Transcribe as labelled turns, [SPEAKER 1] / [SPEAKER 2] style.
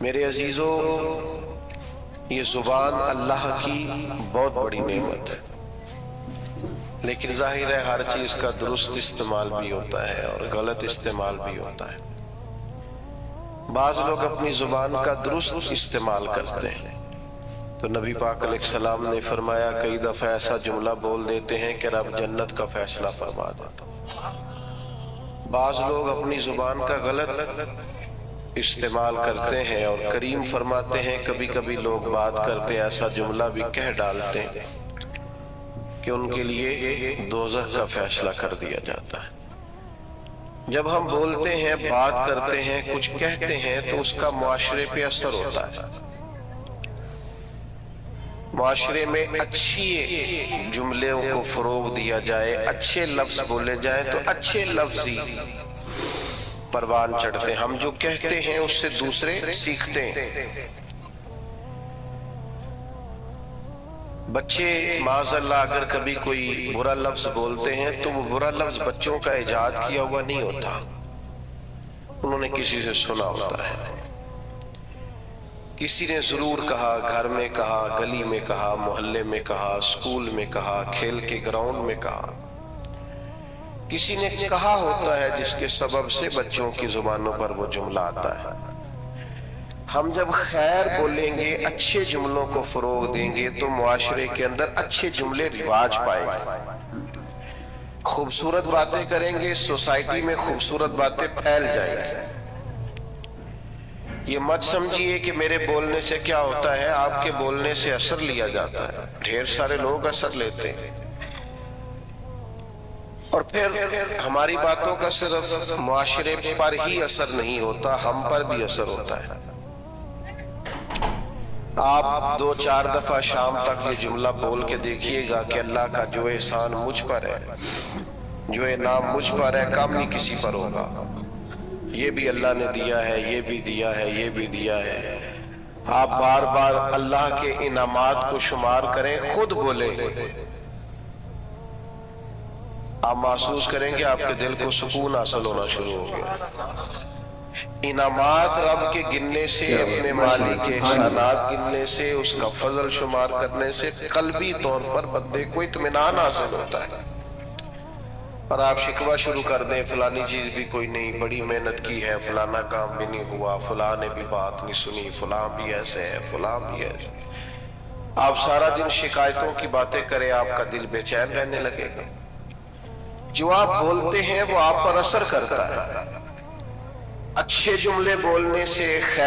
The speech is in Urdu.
[SPEAKER 1] میرے عزیزو، یہ زبان اللہ کی بہت بڑی نعمت ہے، لیکن ظاہر ہے ہر چیز کا درست استعمال بھی ہوتا ہے اور غلط استعمال بھی ہوتا ہے۔ بعض لوگ اپنی زبان کا درست استعمال کرتے ہیں تو نبی پاک علیہ السلام نے فرمایا کئی دفعہ ایسا جملہ بول دیتے ہیں کہ رب جنت کا فیصلہ فرما دیتا۔ بعض لوگ اپنی زبان کا غلط استعمال کرتے ہیں اور کریم فرماتے ہیں کبھی کبھی لوگ بات کرتے ایسا جملہ بھی کہہ ڈالتے ہیں کہ ان کے لیے دوزخ کا فیصلہ کر دیا جاتا ہے۔ جب ہم بولتے ہیں، بات کرتے ہیں، کچھ کہتے ہیں تو اس کا معاشرے پہ اثر ہوتا ہے۔ معاشرے میں اچھی جملوں کو فروغ دیا جائے، اچھے لفظ بولے جائیں تو اچھے لفظ ہی پروان چڑھتے ہیں۔ ہم جو کہتے ہیں اس سے دوسرے سیکھتے ہیں۔ بچے معاذ اللہ اگر کبھی کوئی برا لفظ بولتے ہیں تو وہ برا لفظ بچوں کا ایجاد کیا ہوا نہیں ہوتا، انہوں نے کسی سے سنا ہوتا ہے، کسی نے ضرور کہا، گھر میں کہا، گلی میں کہا، محلے میں کہا، اسکول میں کہا، کھیل کے گراؤنڈ میں کہا، کسی نے کہا ہوتا ہے جس کے سبب سے بچوں کی زبانوں پر وہ جملہ آتا ہے۔ ہم جب خیر بولیں گے، اچھے جملوں کو فروغ دیں گے تو معاشرے کے اندر اچھے جملے رواج پائیں گے، خوبصورت باتیں کریں گے، سوسائٹی میں خوبصورت باتیں پھیل جائیں گی۔ یہ مت سمجھیے کہ میرے بولنے سے کیا ہوتا ہے، آپ کے بولنے سے اثر لیا جاتا ہے، ڈھیر سارے لوگ اثر لیتے ہیں، اور پھر ہماری باتوں کا صرف معاشرے پر ہی اثر نہیں ہوتا، ہم پر بھی اثر ہوتا ہے۔ آپ 2-4 دفعہ شام تک یہ جملہ بول کے دیکھیے گا کہ اللہ کا جو احسان مجھ پر ہے، جو انعام مجھ پر ہے، کم نہیں کسی پر ہوگا، یہ بھی اللہ نے دیا ہے، یہ بھی دیا ہے، یہ بھی دیا ہے۔ آپ بار بار اللہ کے انعامات کو شمار کریں، خود بولیں، آپ محسوس کریں گے آپ کے دل کو سکون حاصل ہونا شروع ہو گیا۔ انعامات رب کے گننے سے، اپنے مالک کے احسانات گننے سے، اس کا فضل شمار کرنے سے قلبی طور پر بندے کو اطمینان حاصل ہوتا ہے۔ اور آپ شکوہ شروع کر دیں فلانی چیز بھی کوئی نہیں، بڑی محنت کی ہے، فلانا کام بھی نہیں ہوا، فلاں نے بھی بات نہیں سنی، فلاں بھی ایسے ہے، فلاں بھی ایسے، آپ سارا دن شکایتوں کی باتیں کریں، آپ کا دل بے چین رہنے لگے گا۔ جو آپ بولتے ہیں وہ آپ پر اثر کرتا ہے۔ اچھے جملے بولنے سے، خیر